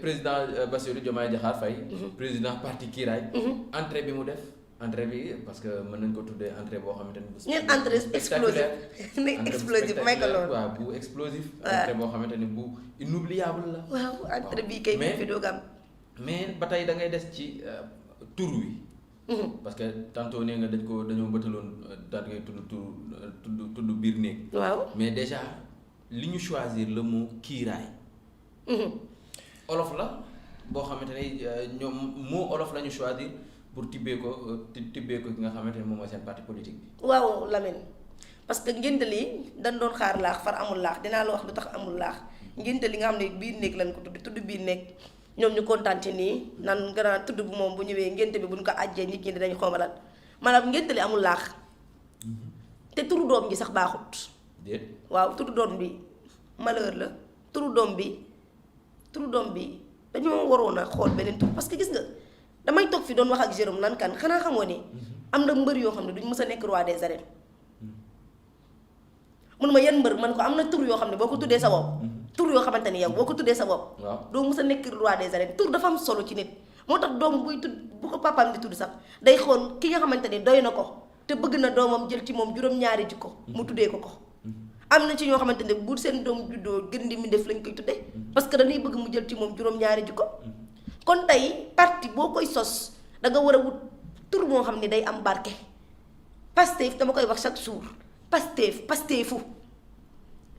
président Bassirou Diomaye Diakhar Faye. président parti Kiiraay. entrée bi mu def entrée bi parce que mën nañ ko tuddee entrée boo xamante ni. ñun entrée explosive explosif may ko loolu waaw bu explosif. entrée boo xamante ni bu inoubliable la. waaw entrée bii kay fi doog am. mais ba tey da ngay des ci tur wi. parce que tantôt nee nga dañoo bëtaloon daal ngay tudd biir néeg. waaw mais déjà li ñu choisir le mot kiiraay. olof la boo xamante ne ñoom mot olof la ñu choisir pour tibbee ko ki nga xamante ne moom mooy seen parti politique bi. waaw Lamine parce que ngénte li dañ doon xaar laax far amul laax dinaa la wax lu tax amul laax ngénte li nga xam ne biir néeg lañ ko tudd biir néeg. ñoom ñu kontaan ci nii nan gannaaw tudd bu moom bu ñëwee ngénte bi buñ ko àjjee nit ñi dañu xoomalat maanaam ngénte li amul laax te turu doom ji sax baaxut. déet waaw turu doom bi malheur la turu doom bi dañoo waroon a xool beneen tur parce que gis nga damay toog fi doon wax ak Jérôme nan kan xanaa xamoo ni am na mbër yoo xam ne duñ mës a nekk roi des arènes mun ma yan mbër man ko am na tur yoo xam ne boo ko tuddee sa bopp. tur yoo xamante ni yow boo ko tuddee sa bopp. waaw doo mës a nekk roi des arènes tur dafa am solo ci nit. moo tax doom buy tudd bu ko papaam di tudd sax day xool ki nga xamante ni doy na ko te bëgg na doomam jël ci moom juróom-ñaari jikko mu tuddee ko ko. am na ci ñoo xamante ne bu seen doom juddoo gën di mi def lañ koy tuddee. parce que dañuy bëgg mu jël ci moom juróom-ñaari jikko. kon tey parti boo koy sos da nga war a wut tur moo xam ne day am barke. Pastef dama koy wax chaque jour Pastefu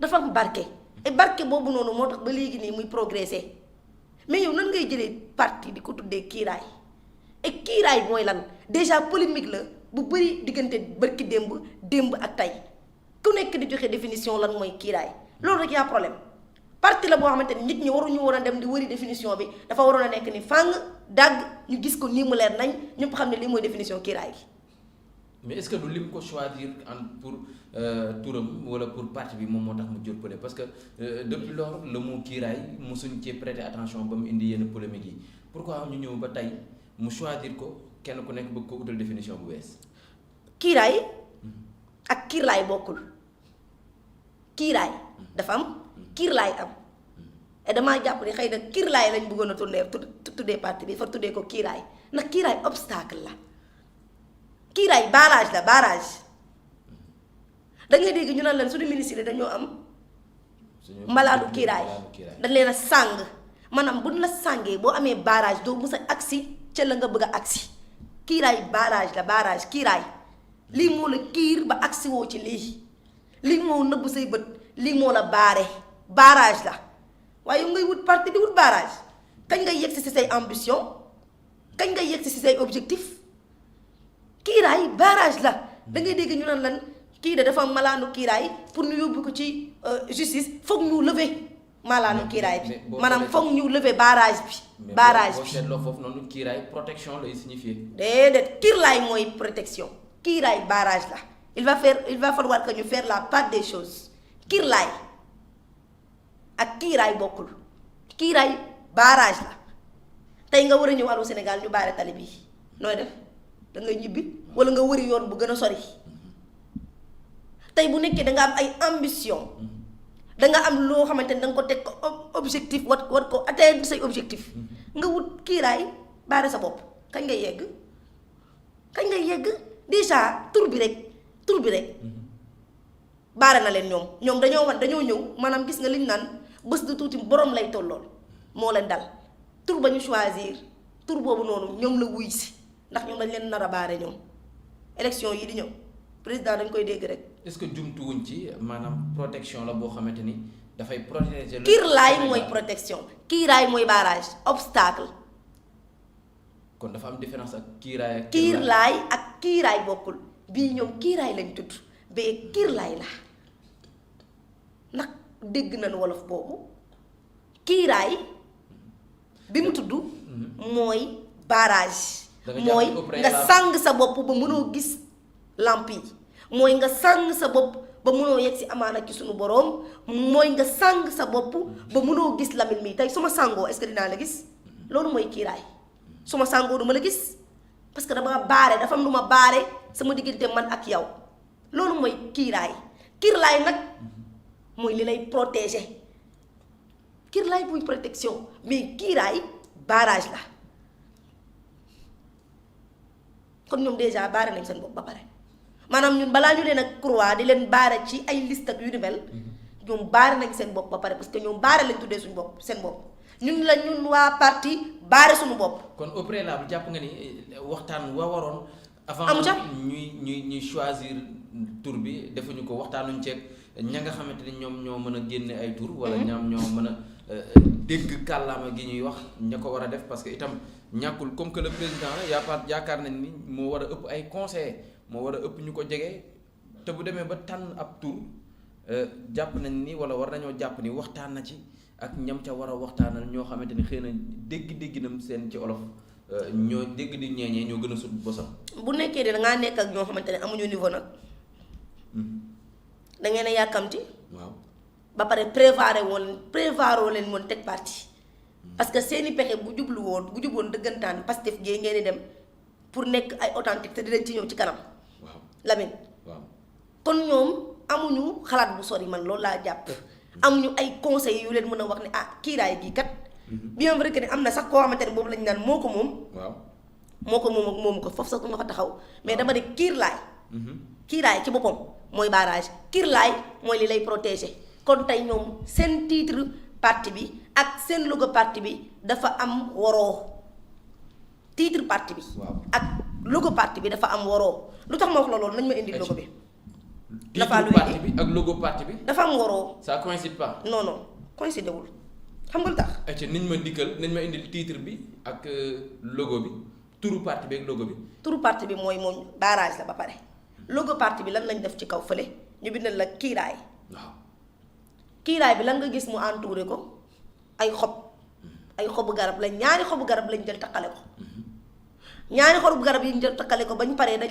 dafa am barke. et barke boobu noonu moo tax ba léegi nii muy progresser mais yow nan ngay jëlee parti di ko tuddee kiiraay et kiiraay mooy lan déjà polémique la bu bëri diggante barki démb ak tey ku nekk di joxe définition lan mooy kiiraay loolu rek yaa problème parti la boo xamante ni nit ñi waruñu war a dem di wëri définition bi dafa waroon a nekk ni fàng dàgg ñu gis ko nii mu leer nañ ñëpp xam ne lii mooy définition kiiraay gi. mais est-ce que du lim ko choisir pour turam wala pour parti bi moom moo tax mu jël pële parce que depuis lors le mot kiiraay mosuñ cee prêter attention ba mu indi yenn polémique yi pourquoi ñu ñëw ba tey mu choisir ko kenn ku nekk bëgg ko utal définition bu bees. kiiraay ak kiirlaay bokkul kiiraay dafa am kiirlaay am et damaa jàpp ni xëy na kiirlaay lañ bëggoon a tuddee parti bi fa tuddee ko kiiraay ndax kiiraay obstacle la. kiiraay barrage la barrage da ngay dégg ñu naan leen suñu ministre dañoo am mbalaanu kiiraay dañ leen a sàng maanaam buñ la sàngee boo amee barrage doo mus a agsi ca la nga bëgg a agsi kiiraay barrage la barrage kiiraay lii moo la kiir ba agsi woo ci lii moo nëbb say bët lii moo la baare barrage la waaye ngay wut parti di wut barrage kañ ngay yegsi si say ambition kañ ngay yegsi si say objectif kiiraay barrage la da ngay dégg ñu naan lan kii de dafa malaanu kiiraay pour ñu yóbbu ko ci justice foog ñu lever malaanu kiiraay bi maanaam foog ñu lever barrage bi barrage bi. boo seetloo foofu noonu kiiraay protection lay signifier. déedéet kiirlaay mooy protection kiiraay barrage la il va falloir que ñu faire la part des choses kiirlaay ak kiiraay bokkul kiiraay barrage la tey nga war a ñëw Allô Sénégal ñu baare tali bi nooy def. da ngay ñibbi wala nga wëri yoon bu gën a sori tey bu nekkee da nga am ay ambition da nga am loo xamante ni da nga ko teg ko objectif war ko atteindre say objectif nga wut kiiraay baare sa bopp kañ ngay yegg déjà tur bi rek baare na leen ñoom dañoo ñëw maanaam gis nga liñ naan bés du tuuti borom lay tollool moo leen dal tur ba ñu choisir tur boobu noonu ñoom la wuy si ndax ñoom dañ leen nar a baare ñoom élection yi di ñëw président dañ koy dégg rek. est-ce que jumtuwuñ ci maanaam protection la boo xamante ni dafay protéger. kiirlaay mooy protection kiiraay mooy barrage obstacle. kon dafa am différence ak kiiraay ak. kiirlaay ak kiiraay bokkul bii ñoom kiiraay lañ tudd bee kiirlaay la ndax dégg nañ wolof boobu kiiraay bi mu tudd mooy barrage. mooy nga sàng sa bopp ba mënoo gis lamp yi mooy nga sàng sa bopp ba mënoo yegg si amaana ci suñu boroom mooy nga sàng sa bopp ba mënoo gis Lamine mi tey su ma sàngoo est-ce que dinaa la gis loolu mooy kiiraay su ma sàngoo du ma la gis parce que dama baare dafa am lu ma baare sama diggante man ak yow loolu mooy kiiraay kiirlaay nag mooy li lay protéger kiirlaay buy protection mais kiiraay barrage la kon ñoom déjà baare nañ seen bopp ba pare maanaam ñun balaa ñu leen a croix di leen baare ci ay liste ak yu ni mel ñoom baare nañ seen bopp ba pare parce que ñoom baare lañ tuddee suñu bopp seen bopp ñun la ñun waa parti baare suñu bopp. kon au préalable jàpp nga ni waxtaan wa waroon. avant ñuy choisir tur bi defuñu ko waxtaanuñ ceeg ña nga xamante ni ñoom ñoo mën a génne ay tur. wala ñoom ñoo mën a dégg kàllaama gi ñuy wax ña ko war a def parce que itam ñàkkul comme que le président yaakaar nañ ni moo war a ëpp ay conseillers moo war a ëpp ñu ko jege te bu demee ba tànn ab tur jàpp nañ ni wala war nañoo jàpp ni waxtaan na ci ak ñam ca war a waxtaanal ñoo xamante ni xëy na dégg-dégginam seen ci olof ñoo dégg di ñeeñee ñoo gën a sut bosam. bu nekkee ne dangaa nekk ak ñoo xamante ne amuñu niveau nag da ngeen a yàkkamti. waaw ba pare prévoir leen woon teg parti parce que seeni pexe bu juboon dëggantaan Pastef gee ngeen di dem pour nekk ay authentique te dinañ ci ñëw ci kanam. waaw Lamine. waaw kon ñoom amuñu xalaat bu sori man loolu laa jàpp. amuñu ay conseils yu leen mën a wax ne kiiraay gii kat. bien vrai que ne am na sax koo xamante ne boobu lañu naan moo ko moom. waaw moo ko moom ak moomu ko foofu sax du nga fa taxaw mais dama ne kiirlaay. kiiraay ci boppam mooy barrage kiirlaay mooy li lay protéger kon tey ñoom seen titre parti bi ak seen logo parti bi dafa am waroo titre parti bi. ak logo parti bi dafa am waroo lu tax ma wax la loolu nañ ma indi logo bi. titre parti bi ak logo parti bi. dafa am waroo. ça coïncide pas. non non coïncide wul xam nga lu tax. ayca nañ ma indil titre bi ak logo bi turu parti bi ak logo bi. turu parti bi mooy moom barrage la ba pare logo parti bi lan lañ def ci kaw fële ñu bindal la kiiraay. waaw kiiraay bi lan nga gis mu entouré ko ay xobu garab lañ ñaari xobu garab lañ jël takkale ko. ñaari xobu garab yi ñu jël takkale ko bañ paree dañ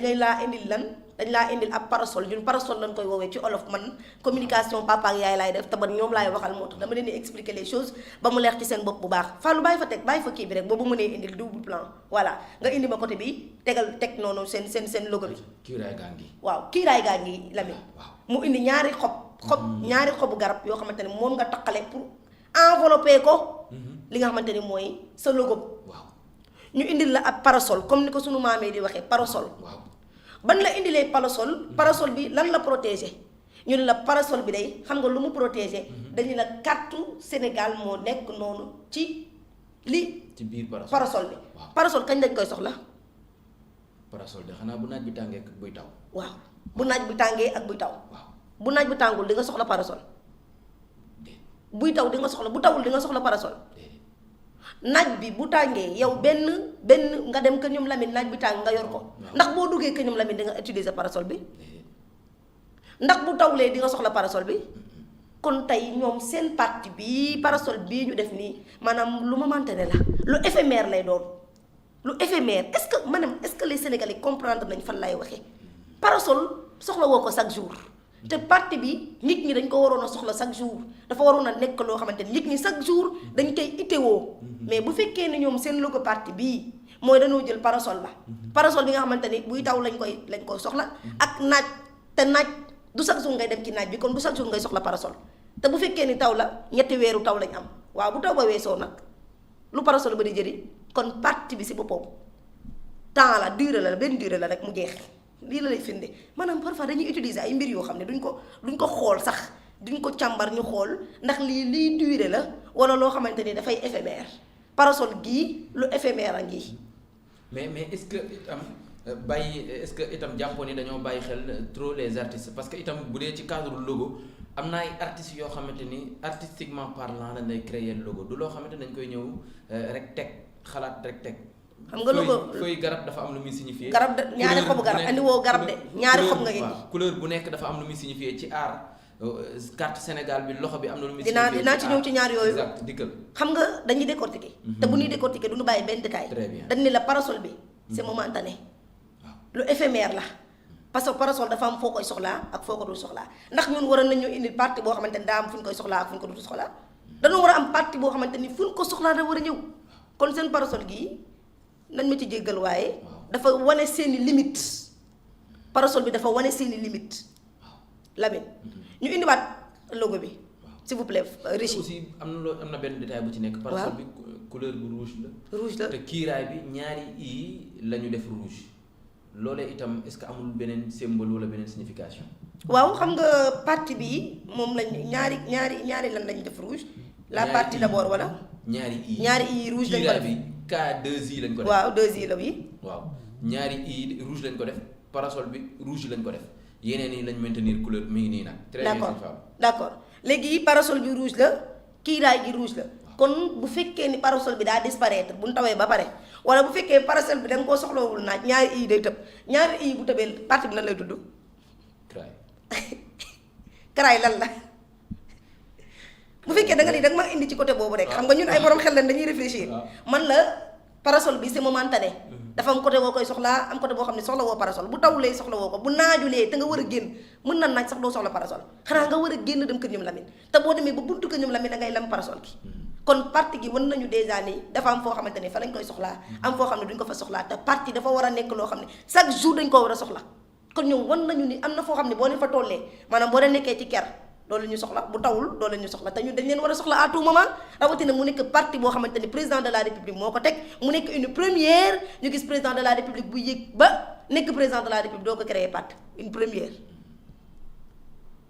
laa indil ab parasol ñun parasol lañ koy woowee ci olof man communication papa ak yaay laay def te man ñoom laay waxal moo tax dama leen di expliquer les choses ba mu leer ci seen bopp bu baax Fallou bàyyi fa kii bi rek boobu mënee indil double plan voilà nga indi ma côté bi teg noonu seen logo bi. kiiraay gaa ngi. waaw kiiraay gaa ngi Lamine. waaw mu indi ñaari ñaari xobu garab yoo xamante ne moom nga takkale pour envelopper ko. li nga xamante ni mooy sa logo. waaw ñu indil la ab parasol comme ni ko sunu maamee di waxee parasol. waaw ban la indilee parasol bi lan la protéger ñu ne la parasol bi day xam nga lu mu protéger. dañu la carte Sénégal moo nekk noonu ci biir parasol bi. waaw parasol kañ dañ koy soxla. parasol de xanaa bu naaj bi tàngee ak buy taw. waaw bu naaj bi tàngee ak buy taw. waaw bu naaj bi tàngul di nga soxla parasol. buy taw di nga soxla bu tawul di nga soxla parasol. naaj bi bu tàngee yow benn nga dem kër ñoom Lamine naaj bi tàng nga yor ko ndax boo duggee kër ñoom Lamine di nga utiliser parasol bi ndax bu tawlee di nga soxla parasol bi kon tey ñoom seen parti bi parasol bii ñu def nii maanaam lu momentané la lu éphémère lay doon lu éphémère est-ce que les Sénégalais comprendre nañ fan lay waxee parasol soxla woo ko chaque jour te parti bi nit ñi dañ ko waroon a soxla chaque jour dafa waroon a nekk loo xamante ni nit ñi chaque jour dañ koy itteewoo mais bu fekkee ne ñoom seen logo parti bii mooy dañoo jël parasol bi nga xamante ni buy taw lañ koy soxla ak naaj te naaj du chaque jour ngay dem ci naaj bi kon du chaque jour ngay soxla parasol te bu fekkee ni taw la ñetti weeru taw lañ am waaw bu taw ba weesoo nag lu parasol ba di jëriñ kon parti bi si boppam temps la durée la benn durée la rek mu jeex. lii la lay firnde maanaam parfois dañuy utiliser ay mbir yoo xam ne duñ ko xool sax duñ ko càmbar ñu xool ndax lii durée la wala loo xamante ni dafay éphémère parasol gii lu éphémère a ngi. mais est-ce que itam jàppoon ni dañoo bàyyi xel trop les artistes parce que itam bu dee ci cadre logo am na ay artistes yoo xamante ni artistiquement parlant dañ lay créer logo du loo xamante dañ koy ñëw rek teg xalaat rek teg. xam nga logo feuille garab dafa am lu muy signifier. garab de ñaari xobu garab andi woo garab de ñaari xob nga indi. couleur bu nekk dafa am lu muy signifier ci art carte Sénégal bi loxo bi am na lu muy signifier. dinaa ci ñëw ci ñaar yooyu. exact dikkal. xam nga dañuy décortiquer. te bu ñuy décortiquer du ñu bàyyi benn détail. très bien dañ ne la parasol bi c'est momentané. lu éphémère la. parce que parasol dafa am foo koy soxlaa ak foo ko dul soxlaa ndax ñun waroon nañu indi parti boo xamante ni daa am fu ñu koy soxlaa ak fu ñu ko dul soxlaa dañoo war a am parti boo xamante ni fu ñu ko soxlaa da war a ñëw kon seen parasol gii nañ ma ci jéggal waaye dafa wane seeni limite parasol bi dafa wane seeni limite Lamine ñu indiwaat logo bi s'il vous plaît Richie. aussi am na benn détail bu ci nekk. parasol bi couleur bu rouge la. rouge la te kiiraay bi ñaari i la ñu def rouge loolee itam est-ce que amul beneen symbole wala beneen signification. waaw xam nga partie bi moom lañ ñaari lan lañ def rouge. la partie d'abord wala. ñaari i rouge lañ ko def kiiraay bi K2i lañ ko def. waaw 2i la bi. waaw ñaari i rouge lañ ko def parasol bi rouge lañ ko def yeneen yi lañ maintenir couleur mi ngi nii nag. très bien d'accord léegi parasol bi rouge la kiiraay gi rouge la. kon bu fekkee ni parasol bi daa disparaître bu ñu tawee ba pare wala bu fekkee parasol bi da nga koo soxlawul naaj ñaari i day tëb ñaari i bu tëbee partie bi nan lay tudd. karaay lan la bu fekkee da nga ni da nga ma indi ci côté boobu rek. xam nga ñun ay borom xel lañ dañuy réfléchir. man la parasol bi c'est momentané. dafa am côté boo koy soxlaa am côté boo xam ne soxla woo parasol bu tawulee soxla woo ko bu naajulee te nga war a génn mën na naaj sax doo soxla parasol xanaa nga war a génn dem kër ñoom Lamine te boo demee ba buntu kër ñoom Lamine da ngay lam parasol gi. kon partie gi wan nañu déjà ni dafa am foo xamante ne fa lañ koy soxlaa am foo xam ne duñ ko fa soxlaa te partie dafa war a nekk loo xam ne chaque jour dañ koo war a soxla kon ñoom wan nañu ni am na foo xam ne boo leen fa tollee maanaam boo leen nekkee ci ker loolu ñu soxla bu tawul loolu ñu soxla te ñun dañ leen war a soxla à tout moment rawatina mu nekk parti boo xamante ni président de la république moo ko teg mu nekk une première ñu gis président de la république bu yéeg ba nekk président de la république doo ko créer parti une première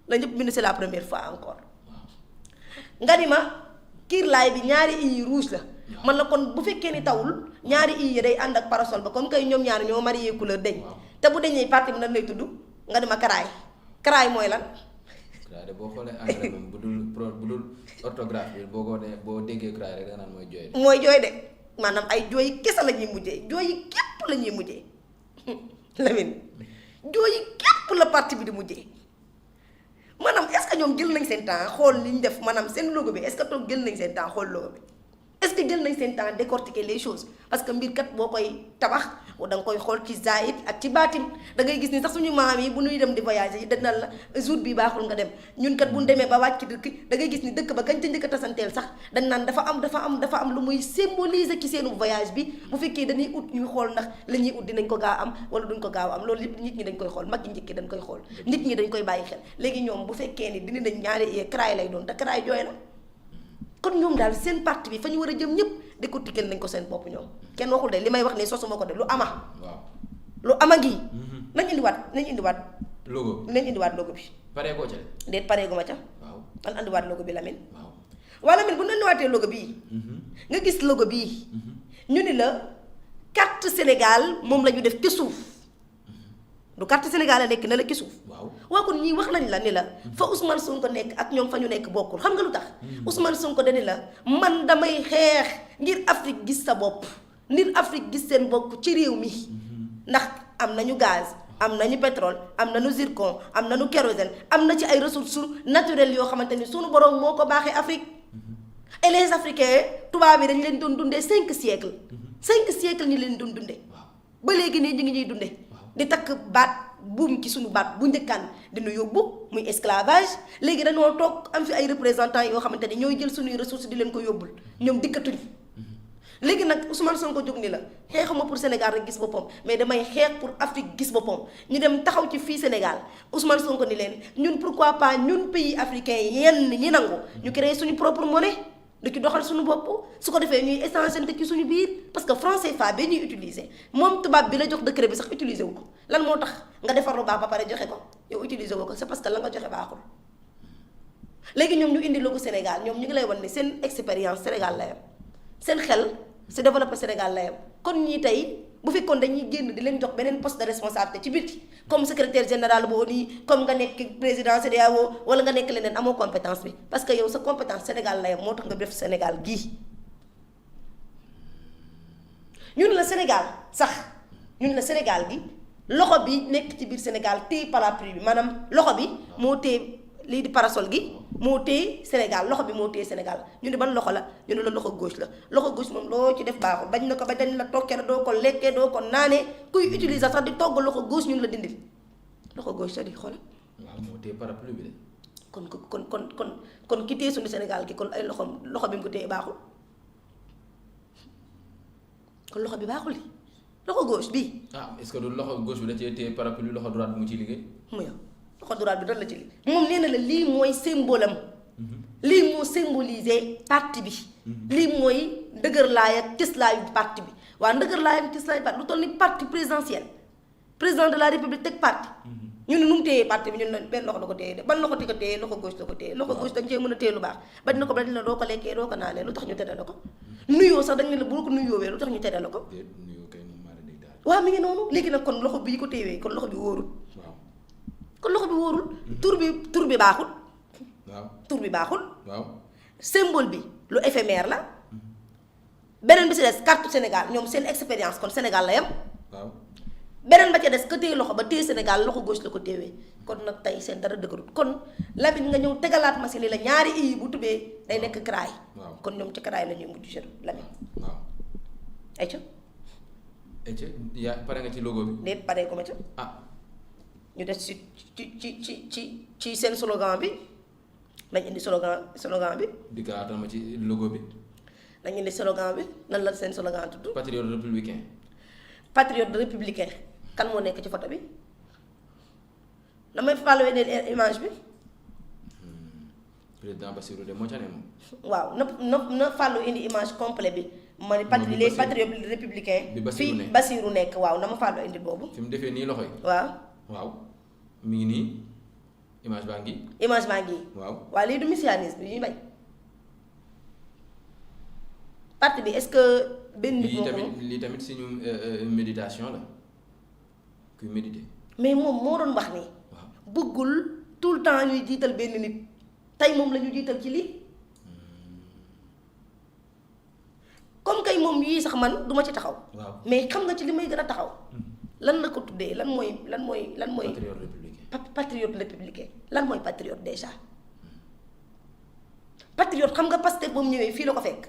la ñëpp bind c'est la première fois encore nga ni ma kiirlaay bi ñaari i rouge la man la kon bu fekkee ni tawul ñaari i yi day ànd ak parasol ba comme kay ñoom ñaar ñoo marié couleur dañ te bu dañee parti bi nan lay tudd nga ni ma karaay mooy lan waaw de boo xoolee anglais moom bu dul orthographe bi boo déggee craay rek da nga naan mooy jooy de. mooy jooy de maanaam ay jooy kese la ñuy mujjee jooy képp la ñuy mujjee Lamine jooy képp la parti bi di mujjee maanaam est-ce que ñoom jël nañ seen temps xool li ñu def maanaam seen logo bi est-ce que toog jël nañ seen temps xool logo bi est-ce que jël nañ seen temps décortiquer les choses parce que mbir kat boo koy tabax da nga koy xool ci zaahir ak ci baatin da ngay gis ni sax suñu maam yi bu ñuy dem di voyager yi dañ naan la jour bi baaxul nga dem ñun kat bu ñu demee ba wàcc dëkk da ngay gis ni dëkk ba kañ ca njëkk a tasanteel sax dañ naan dafa am lu muy symboliser ci seenu voyage bi bu fekkee dañuy ut ñuy xool ndax la ñuy ut dinañ ko gaaw am wala duñ ko gaaw am loolu lépp nit ñi dañ koy xool mag yi njëkk dañ koy xool nit ñi dañ koy bàyyi xel léegi ñoom bu fekkee ni dina dañ ñaari craay lay doon te craay jooy na kon ñoom daal seen parti bi fa ñu war a jëm ñëpp décortiquer nañ ko seen bopp ñoom kenn waxul de li may wax nii sosuma ko de lu ama lu ama ngi nañ indiwaat logo bi paree koo ca déet pareegu ma ca waaw man andiwaat logo bi Lamine waaw Lamine bu ñu andiwaatee logo bii nga gis logo bii ñu ni la carte Sénégal moom la ñu def ci suuf du carte Sénégal a nekk na la ci suuf waaw kon ñii wax nañ la ni la fa Ousmane Sonko nekk ak ñoom fa ñu nekk bokkul xam nga lu tax Ousmane Sonko dani la man damay xeex ngir Afrique gis sa bopp ngir Afrique gis seen bopp ci réew mi ndax am nañu gaz am nañu pétrole am nañu zircon am nañu kérosène am na ci ay ressources naturelles yoo xamante ni sunu borom moo ko baaxee Afrique et les Africains tubaab yi dañ leen doon dundee 5 siècles ñu leen doon dundee ba léegi nii ñu ngi ñuy dundee di takk baat buum ci suñu baat bu njëkkaan dinu yóbbu muy esclavage léegi dañoo toog am fi ay représentants yoo xamante ni ñooy jël suñuy ressources di leen ko yóbbul ñoom dikkatuñu léegi nag Ousmane Sonko jóg ni la xeexuma pour Sénégal rek gis boppam mais damay xeex pour Afrique gis boppam ñu dem taxaw ci fii Sénégal Ousmane Sonko ni leen ñun pourquoi pas ñun pays africains yenn ñi nangu ñu créer suñu propre monnaie du ci doxal suñu bopp su ko defee ñuy échanger ci suñu biir parce que franc CFA ba ñuy utiliser moom tubaab bi la jox décret bi sax utiliser wu ko lan moo tax nga defar lu baax ba pare joxe ko yow utiliser wu ko c'est parce que la nga joxe baaxul léegi ñoom ñu indi logo Sénégal ñoom ñu ngi lay wan ni seen expérience Sénégal la yam seen xel si développé Sénégal la yam kon ñii tey bu fekkoon dañuy génn di leen jox beneen poste de responsabilité ci biti comme secrétaire général boo nii comme nga nekk président CEDEAO wala nga nekk leneen amoo compétence bi parce que yow sa compétence Sénégal la yam moo tax nga def Sénégal gii ñun la Sénégal sax ñun la Sénégal gi loxo bi nekk ci biir Sénégal téye parapluie bi maanaam loxo bi moo téye lii di parasol gi moo téye Sénégal loxo bi moo téye Sénégal ñu ne ban loxo la ñu ne la loxo gauche la loxo gauche moom loo ci def baaxul bañ na ko ba dañ la tokkee la doo ko lekkee doo ko naanee kuy utiliser sax di togg loxo gauche ñun la dindil loxo gauche sa di xoolal. waaw moo téye parapluie bi de. kon ki téye suñu Sénégal gi kon ay loxo bi mu ko téye baaxul kon loxo bi baaxul li loxo gauche bii. est-ce que du loxo gauche bi da cee téye parapluie loxo droite bi mu ciy liggéey. mu yow loxo droite bi doon la ci li moom nee na la lii mooy symbole am lii moo symboliser parti bi. lii mooy ndëgër laay ak cëslaayu parti bi waa ndëgër laay ak cëslaayu parti lu toll ni parti présidentiel président de la république teg parti. ñu ne nu mu téyee parti bi ñun ne benn loxo la ko téye de ban loxo ti ko téye loxo gauche la ko téye loxo gauche da nga cee mën a téye lu baax ba dina ko ba dina doo ko lekkee doo ko naanee lu tax ñu tere la ko nuyoo sax dañ ne la bu ko nuyoowee lu tax ñu tere la ko waaw mi ngi noonu léegi nag kon loxo bii ko téyewee kon loxo bi wóorul kon loxo bi wóorul tur bi baaxul tur bi baaxul symbole bi lu éphémère la beneen bi si des carte Sénégal ñoom seen expérience kon Sénégal la yam beneen ba ca des ka téye loxo ba téye Sénégal loxo gauche la ko téewee kon nag tey seen dara dëgërut kon Lamine nga ñëw tegalaat ma si ni la ñaari i bu tubee day nekk CRAI kon ñoom ci CRAI la ñuy mujj jël Lamine ayca yaa pare nga ci logo bi déet pare ko ma ca ñu des ci seen slogan bi nañ indi slogan bi dikkaatal ma ci logo bi nañ indi slogan bi nan la seen slogan tudd patriote républicain patriote républicain kan moo nekk ci photo bi damay fàllewee ne image bi président Bassirou de moo ca ne moom waaw na fàllu indi image complet bi ma ne les patriotes républicains fii Bassirou nekk waaw na ma fàllu indi boobu fi mu defee nii loxo yi waaw mi ngi nii image baa ngi waaw lii du messianisme bi ñuy bañ parti bi est-ce que benn nit lii tamit suñu méditation la kuy méditer mais moom moo doon wax ni bëggul tout le temps ñuy jiital benn nit tey moom la ñu jiital ci lii comme kay moom yii sax man duma ci taxaw mais xam nga ci li may gën a taxaw lan la ko tuddee lan mooy patriote républicain lan mooy patriote déjà patriote xam nga Pastef ba mu ñëwee fii la ko fekk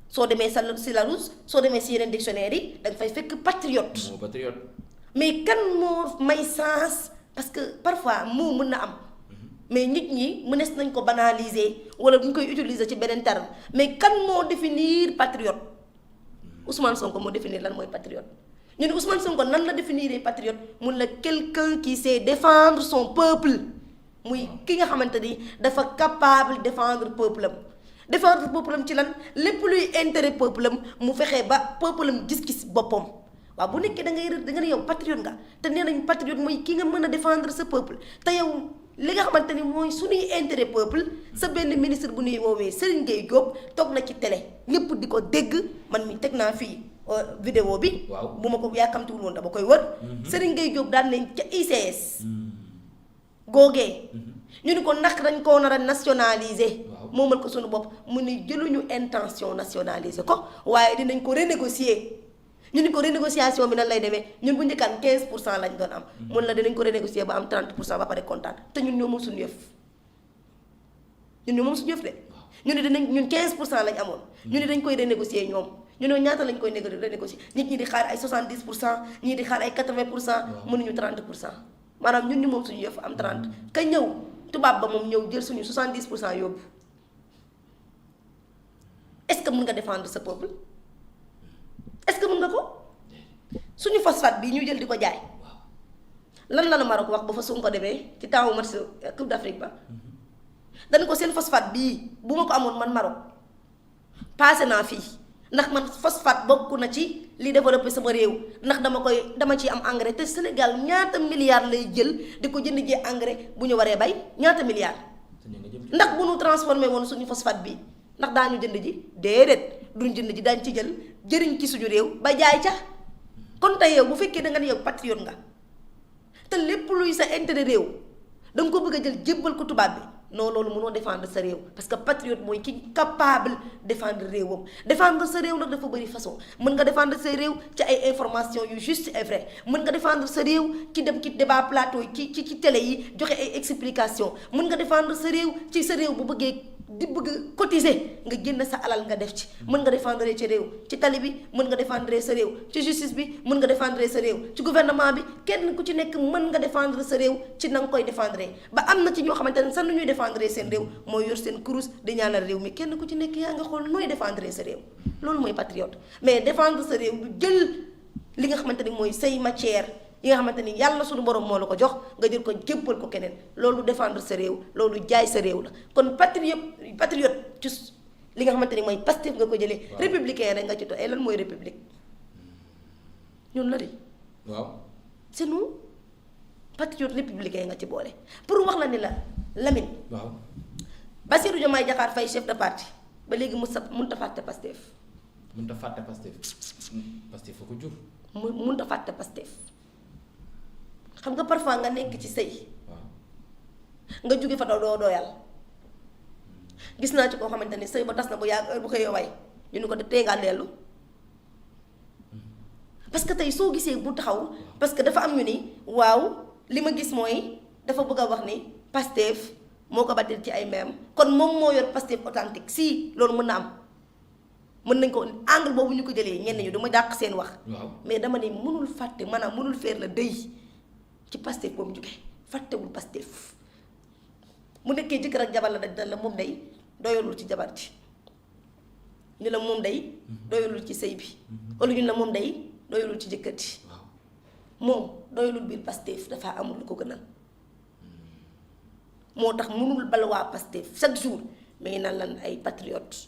soo demee si la Larousse soo demee si yeneen dictionnaire yi da nga fay fekk patriote mais kan moo may sens parce que parfois moo mën na am mais nit ñi mënees nañ ko banaliser wala bu ñu koy utiliser ci beneen terme mais kan moo définir patriote Ousmane Sonko moo définir lan mooy patriote ñu ne Ousmane Sonko nan la définir patriote mun la quelqu'un qui sait défendre son peuple muy ki nga xamante ni dafa capable défendre peuple am défendre peuple am ci lan lépp luy intérêt peuple am mu fexee ba peuple am gis-gis boppam waaw bu nekkee da nga ne yow patriote nga te nee nañ patriote mooy ki nga mën a défendre sa peuple te yow li nga xamante ni mooy suñuy intérêt peuple sa benn ministre bu ñuy woowee Serigne Gueye Diop toog na ci télé ñëpp di ko dégg man mi teg naa fii vidéo bi bu ma ko yàkkamtiwul woon dama koy wër Serigne Gueye Diop daan nañ ca ICS googee ñu ni ko ndax dañ koo nar a nationaliser moomal ko suñu bopp mu ni jëluñu intention nationaliser ko waaye dinañ ko renégocier ñu ni ko renégociation bi nan lay demee ñun bu njëkkaan 15% lañ doon am mun la dinañ ko renégocier ba am 30% ba pare kontaan te ñun ñoo moom suñu yëf de ñu ne dinañ ñun 15% lañ amoon ñu ne dañ koy renégocier ñoom ñu ne ñaata lañ koy renégocier nit ñi di xaar ay 70% ñii di xaar ay 80% mënuñu 30% maanaam ñun ñu moom suñu yëf am 30 ka ñëw tubaab ba moom ñëw jël suñu 70% yóbbu est-ce que mën nga défendre sa peuple est-ce que mën nga ko suñu phosphate bii ñu jël di ko jaay lan la Maroc wax ba fa suñ ko demee ci temps match Coupe d'Afrique ba dañ ko seen phosphate bii bu ma ko amoon man Maroc passé naa fii ndax man phosphate bokk na ci li développé sama réew ndax dama ciy am engrais te Sénégal ñaata milliards lay jël di ko jënd jee engrais bu ñu waree bay ñaata milliards ndax bu ñu transformé woon suñu phosphate bii ndax daañu jënd ji déedéet duñ jënd ji daañu ci jël jëriñ ci suñu réew ba jaay ca kon tey yow bu fekkee da nga ne yow patriote nga te lépp luy sa intérêt réew da nga ko bëgg a jël jébbal ko tubaab bi non loolu mënoo défendre sa réew parce que patriote mooy ki capable défendre réewam défendre sa réew nag dafa bëri façon mën nga défendre sa réew ci ay information yu juste et vrai mën nga défendre sa réew ci dem ci débat plateau yi ci télé yi joxe ay explication mën nga défendre sa réew ci sa réew bu bëggee di bëgg cotiser nga génn sa alal nga def ci mën nga défendre ci réew ci tali bi mën nga défendre sa réew ci justice bi mën nga défendre sa réew ci gouvernement bi kenn ku ci nekk mën nga défendre sa réew ci na nga koy défendre ba am na ci ñoo xamante ne sax nu ñuy défendre seen réew mooy yor seen kurus di ñaanal réew mi kenn ku ci nekk yaa nga xool nooy défendre sa réew loolu mooy patriote mais défendre sa réew du jël li nga xamante ni mooy say matière yi nga xamante ni yàlla suñu borom moo la ko jox nga jël ko jébbal ko keneen loolu défendre sa réew loolu jaay sa réew la kon patriote ci li nga xamante ni mooy Pastef nga ko jëlee. républicain rek nga ci to lan mooy république ñun la de. waaw c'est nous patriote républicain nga ci boole pour wax la ni la Lamine. waaw Bassirou Diomaye Diakhar Faye chef de parti ba léegi mënut a fàtte Pastef. mënut a fàtte Pastef Pastef foo ko jur. mënut a fàtte Pastef xam nga parfois nga nekk ci sëy nga jóge fa doo doyal gis naa ci koo xamante ni sëy ba tas na bu yàgg bu xëyee way ñu ni ko tee ngaa dellu parce que tey soo gisee bu taxaw parce que dafa am ñu ni waaw li ma gis mooy dafa bëgg a wax ni Pastef moo ko battil ci ay meem kon moom moo yor Pastef authentique si loolu mën na am mën nañ ko angle boobu ñu ko jëlee ñenn ñu dama dàq seen wax mais dama ne mënul fàtte maanaam mënul faire le deuil ci Pastef boobu jógee fàttewul Pastef mu nekkee jëkkër ak jabar la dañ la moom day doyalul ci jabar ji ñu la moom day doyalul ci sëy bi wala ñu la moom day doyalul ci jëkkër ji moom doyalul biir Pastef dafa amul lu ko gënal moo tax mënul bal waa Pastef chaque jour mi ngi naan lan ay patriote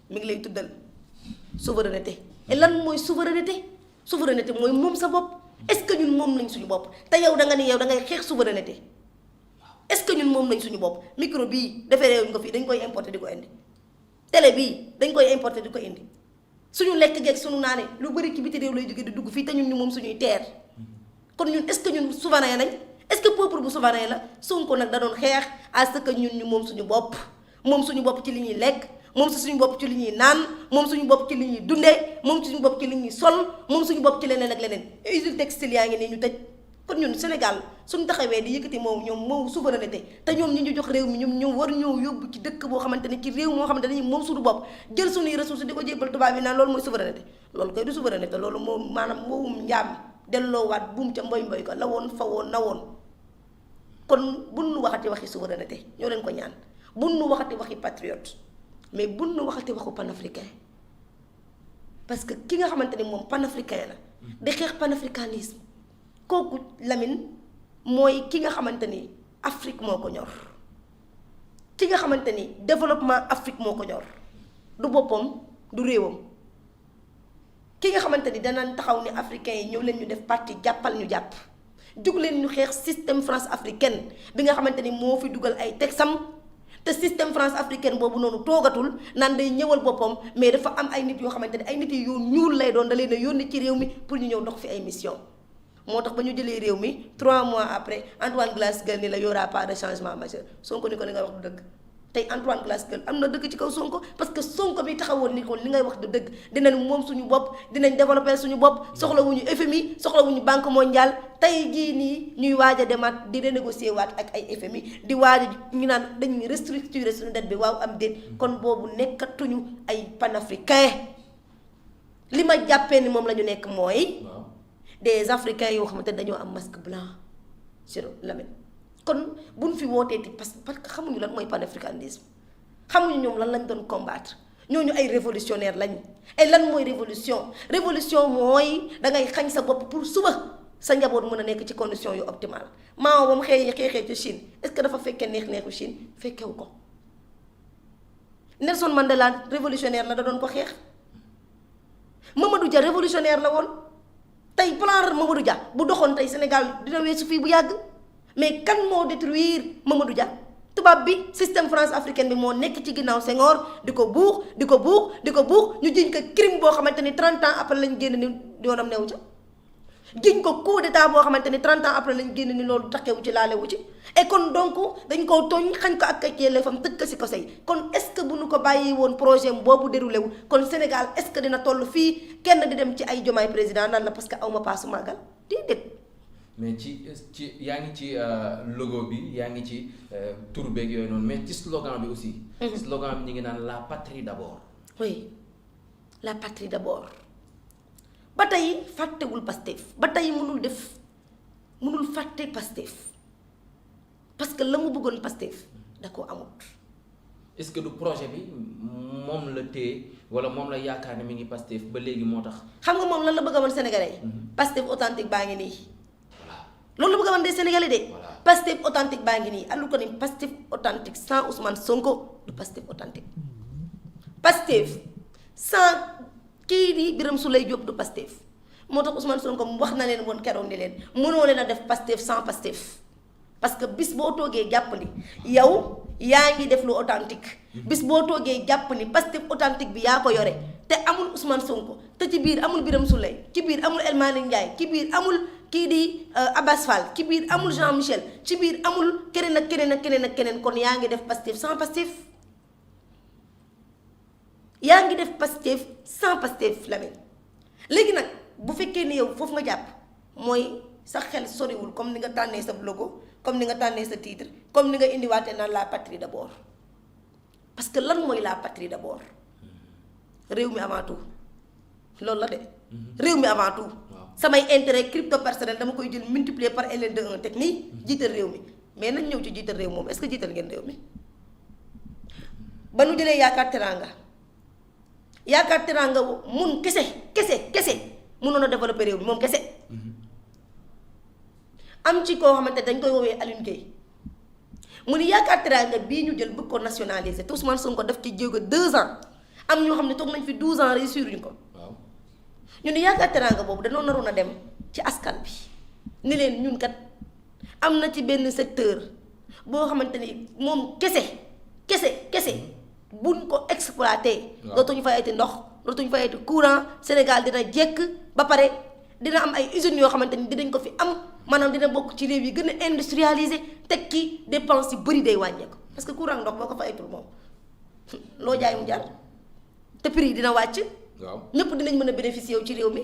mi ngi lay tuddal souveraineté et lan mooy souveraineté souveraineté mooy moom sa bopp est-ce que ñun moom nañ suñu bopp te yow da nga ni yow da ngay xeex souveraineté est-ce que ñun moom nañ suñu bopp micro bii defee réew nga fii dañ koy importer di ko indi télé bii dañ koy importer di ko indi suñu lekk geeg suñu naane lu bëri ci biti réew lay jóge di dugg fii te ñun ñu moom suñuy terre kon ñun est-ce que ñun souverain nañ est-ce que peuple bu souverain la Sonko nag da doon xeex à ce que ñun ñu moom suñu bopp ci li ñuy lekk moom suñu bopp ci li ñuy naan moom suñu bopp ci li ñuy dundee moom suñu bopp ci li ñuy sol moom suñu bopp ci leneen ak leneen usine textile yaa ngi nii ñu tëj kon ñun Sénégal suñu taxawee di yëkkati moom ñoom moom souveraineté te ñoom ñi ñu jox réew mi ñoom war ñoo yóbbu ci dëkk boo xamante ne ci réew moo xamante ne dañuy moom suñu bopp jël suñuy ressources di ko jébbal tubaab yi naan loolu mooy souveraineté loolu koy du souveraineté loolu moom maanaam moom njaam delloowaat buum ca mboy mboy ko la woon fa woon na woon kon buñ nu waxati waxi souveraineté ñoo leen ko ñaan buñ nu waxati waxi patriote mais buñ nu waxati waxu panafricain parce que ki nga xamante ni moom panafricain la di xeex panafricanisme kooku Lamine mooy ki nga xamante ni Afrique moo ko ñor ki nga xamante ni développement Afrique moo ko ñor du boppam du réewam ki nga xamante ni danañ taxaw ni africains yi ñëw leen ñu def parti jàppal ñu jàpp jug leen ñu xeex système France africaine bi nga xamante ni moo fi dugal ay texam te système France africaine boobu noonu toogatul naan day ñëwal boppam mais dafa am ay nit yoo xamante ne ay nit yu ñuul lay doon da leen a yónni ci réew mi pour ñu ñëw dox fi ay mission moo tax ba ñu jëlee réew mi 3 mois après Antoine Glasgow ni la y aura pas de changement majeur Sonko ni ko li nga wax du dëgg tey Antoine Glasgow am na dëgg ci kaw Sonko parce que Sonko bi taxawoon ni ko li ngay wax du dëgg dinañ moom suñu bopp dinañ développer suñu bopp soxlawuñu FMI soxlawuñu banque mondiale tey jii nii ñuy waaj a demaat di renégocier waat ak ay FMI di waaj ñu naan dañuy restructurer suñu dette bi waaw am déet kon boobu nekkatuñu ay panafricain li ma jàppee ni moom la ñu nekk mooy des africains yoo xamante ne dañoo am masque blanc sur Lamine kon buñ fi wootee parce que xamuñu lan mooy panafricanisme xamuñu ñoom lan lañ doon combattre ñooñu ay révolutionnaire lañ ay lan mooy révolution mooy dangay xañ sa bopp pour suba sa njaboot mën a nekk ci condition yu optimale Mao ba mu xeexee ci Chine est-ce que dafa fekkee neexu Chine fekkewu ko Nelson Mandela révolutionnaire la da doon ko xeex Mamadou Dia révolutionnaire la woon tey plan Mamadou Dia bu doxoon tey Sénégal dina weesu fii bu yàgg mais kan moo détruire Mamadou Dia tubaab bi système France africaine bi moo nekk ci ginnaaw Senghor di ko buux ñu jiñ ko crime boo xamante ni 30 ans après lañ génn ni yoonam newu ca jiñ ko coup d'état boo xamante ni 30 ans après lañ génn ni loolu taxewu ci laalewu ci et kon donc dañ koo tooñ xañ ko ak yelleefam tëj ko si ko say kon est-ce que bu ñu ko bàyyi woon projet boobu déroulé wu kon Sénégal est-ce que dina toll fii kenn di dem ci ay Diomaye président naan la parce que awma paasu màggal déedéet. mais ci yaa ngi ci logo bi yaa ngi ci tur beeg yooyu noonu mais ci slogan bi aussi. slogan bi ñu ngi naan la patrie d'abord. oui la patrie d'abord ba tey fàttewul Pastef ba tey mënul fàtte Pastef parce que la mu bëggoon Pastef da koo amut est-ce que du projet bi moom la téye wala moom la yaakaar ne mi ngi Pastef ba léegi moo tax. xam nga moom lan la bëgg a wan Sénégalais yi. Pastef authentique baa ngi nii. voilà loolu la bëgg a wan des Sénégalais de. voilà Pastef authentique baa ngi nii alors que ni Pastef authentique sans Ousmane Sonko du Pastef authentique. Pastef sans kii di Birame Souleye Diop du Pastef moo tax Ousmane Sonko wax na leen woon keroog ni leen mënoo leen a def Pastef sans Pastef parce que bis boo toogee jàpp ni yow yaa ngi def lu authentique bis boo toogee jàpp ni Pastef authentique bi yaa ko yore te amul Ousmane Sonko te ci biir amul Birame Souleye ci biir amul El Malick Ndiaye ci biir amul kii di Abass Fall ci biir amul Jean Michel ci biir amul keneen ak keneen ak keneen ak keneen kon yaa ngi def Pastef sans Pastef yaa ngi def Pastef sans Pastef Lamine léegi nag bu fekkee ni yow foofu nga jàpp mooy sa xel soriwul comme ni nga tànnee sa logo comme ni nga tànnee sa titre comme ni nga indiwaatee naan la patrie d'abord parce que lan mooy la patrie d'abord réew mi avant tout loolu la de. réew mi avant tout. samay intérêt crypto personnel dama koy jël multiplier par ln de 1 technique jiital réew mi mais nañ ñëw ci jiital réew moom est-ce que jiital ngeen réew mi ba nu jëlee yaakaar teraanga mun kese mënoon a développer réew mi moom kese. am ci koo xamante dañ koy woowee Alioune Gueye mu ni yaakaar teraanga bii ñu jël bëgg ko nationaliser te Ousmane Sonko def ci jéego 2 ans am ñoo xam ne toog nañ fi 12 ans réussir ñu ko. waaw ñu ni yaakaar teraanga boobu dañoo naroon a dem ci askan bi ni leen ñun kat am na ci benn secteur boo xamante ni moom kese buñ ko exploité. waaw dootuñu fayati ndox dootuñu fayati courant Sénégal dina jekk ba pare dina am ay usines yoo xamante ni dinañ ko fi am. maanaam dina bokk ci réew yi gën a industrialisé teg ki dépense yu bëri day wàññeeku parce que courant ndox boo ko fayatul moom loo jaay mu jar te prix yi dina wàcc. waaw ñëpp dinañ mën a bénéficier wu ci réew mi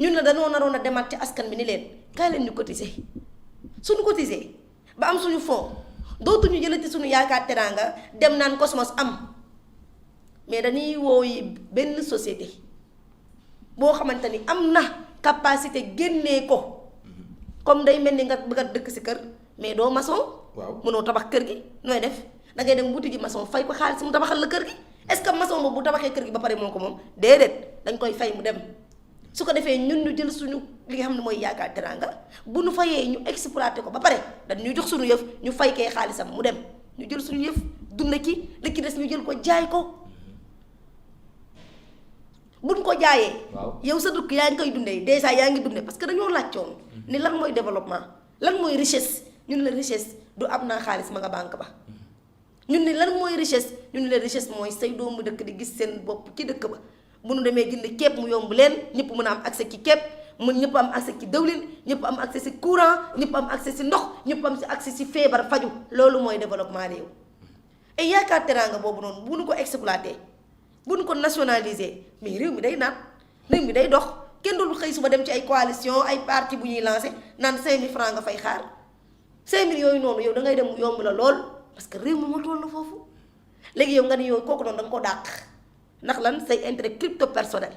ñun la dañoo naroon a demaat ci askan bi ni leen kaay leen ñu cotiser suñu cotiser ba am suñu fond dootuñu jëlati suñu yaakaar teraanga dem naan Cosmos am mais dañuy wooyi benn société boo xamante ni am na capacité génnee ko. comme day mel ni nga bëgg a dëkk si kër mais doo maçon. waaw mënoo tabax kër gi nooy def da ngay dem wuti ji maçon fay ko xaalis mu tabaxal la kër gi est-ce que maçon boobu bu tabaxee kër gi ba pare moo ko moom déedéet dañ koy fay mu dem su ko defee ñun ñu jël suñu li nga xam ne mooy yaakaar teraanga bu nu fayee ñu exploité ko ba pare dañuy jox suñu yëf ñu fay kee xaalisam mu dem ñu jël suñu yëf dund ci li ki des ñu jël ko jaay ko buñ ko jaayee. yow sa dëkk yaa ngi koy dundee déjà yaa ngi dundee parce que dañoo laajtoon ni lan mooy développement lan mooy richesse ñun la richesse du am naa xaalis ma nga banque ba ñun ni lan mooy richesse ñun la richesse mooy say doomu dëkk di gis seen bopp ci dëkk ba bu nu demee jënd ceeb mu yomb leen ñëpp mën a am accès ci ceeb mun ñëpp am accès ci dëwlin ñëpp am accès ci courant ñëpp am accès ci ndox ñëpp am ci accès ci feebar faju loolu mooy développement réew et yaakaar teraanga boobu noonu bu nu ko exploité bu nu ko nationalisé mais réew mi day naat réew mi day dox kenn dul xëy suba dem ci ay coalition ay parti bu ñuy lancé naan 5000 francs nga fay xaar 5000 yooyu noonu yow da ngay dem mu yomb la lool parce que réew mi moo toll na foofu léegi yow nga ni yow kooku noonu da nga ko dàq ndax lan say intérêt crypto personnel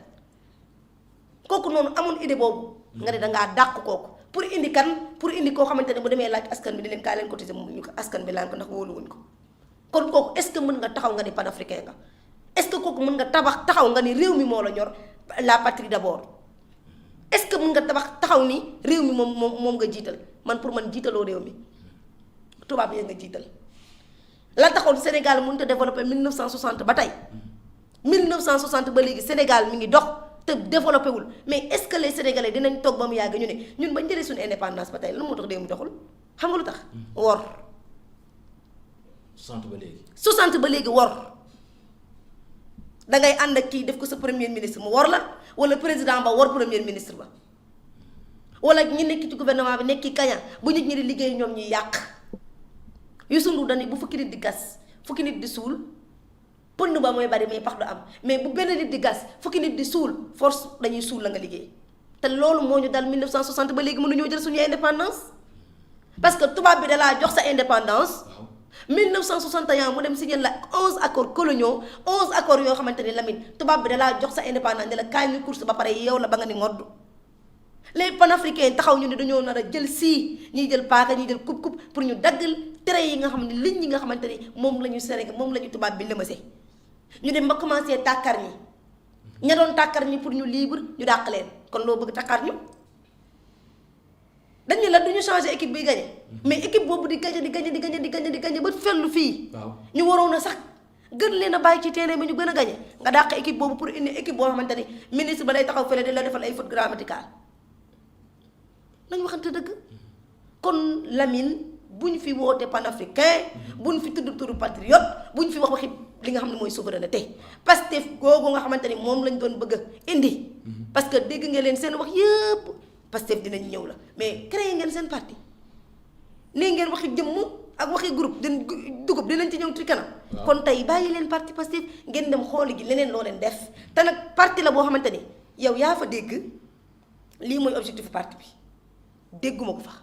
kooku noonu amoon idée boobu nga ne dangaa dàq kooku pour indi koo xamante ne bu demee laaj askan bi di leen kaa leen cotiser mu ñu ko askan bi laan ko ndax wóoluwuñ ko kon kooku est-ce que mën nga taxaw nga ni panafricain nga est-ce que kooku mën nga taxaw nga ni réew mi moo la ñor la patrie d'abord est-ce que mën nga taxaw ni réew mi moom nga jiital man pour man jiitaloo réew mi tubaab yi nga jiital la taxoon Sénégal mënut a développé 1960 ba tey 1960 ba léegi Sénégal mi ngi dox te développé wul mais est-ce que les Sénégalais dinañ toog ba mu yàgg ñu ne ñun bañ jëlee suñu indépendance ba tey lan moo tax réew mi doxul xam nga lu tax wor 60 ba léegi 60 ba léegi wor dangay ànd ak kii def ko sa premier ministre mu wor la wala président ba wor premier ministre ba wala ñi nekk ci gouvernement bi nekki kaña bu nit ñi di liggéey ñoom ñuy yàq yu sundu dañu bu fukki nit di gas fukki nit di suul pënd ba mooy bari mais pax du am mais bu benn nit di gas fukki nit di suul force dañuy suul la nga liggéey te loolu moo ñu dal 1960 ba léegi mënuñoo jël suñu indépendance parce que tubaab bi dalaa jox sa indépendance 1961 mu dem signé la 11 accords coloniaux 11 accords yoo xamante ni Lamine tubaab bi dalaa jox sa indépendance ne la kaay ñu course ba pare yow la ba nga ni ngodd les panafricains taxaw ñu ne dañoo nar a jël ñiy jël paaka ñiy jël coupe pour ñu daggal tere yi nga xam ne liñ ñi nga xamante ni moom la ñu Sénégal moom la ñu tubaab bi lëmase ñu dem ba commencé tàkkar ñi ña doon tàkkar ñi pour ñu libre ñu dàq leen kon loo bëgg tàkkar ñu dañu la duñu changer équipe bi gagné mais équipe boobu di gagné ba fellu fii ñu waroon a sax gën leen a bàyyi ci terrain bi ñu gën a gagné nga dàq équipe boobu pour indi équipe boo xamante ni ministre ba day taxaw fële di la defal ay fautes grammaticales nañu waxante dëgg kon Lamine bu ñu fi woote panafricain bu ñu fi tudd turu patriote bu ñu fi wax waxi li nga xam ne mooy souveraineté Pastef googu nga xamante ni moom lañ doon bëgg a indi parce que dégg nga leen seen wax yëpp Pastef dinañ ñëw la mais créé ngeen seen parti nee ngeen waxi jëmm ak waxi groupe dugub dinañ ci ñëw ci kanam kon tey bàyyi leen parti Pastef ngeen dem xooli gi leneen loo leen def te nag parti la boo xamante ni yow yaa fa dégg lii mooy objectif parti bi dégguma ko fa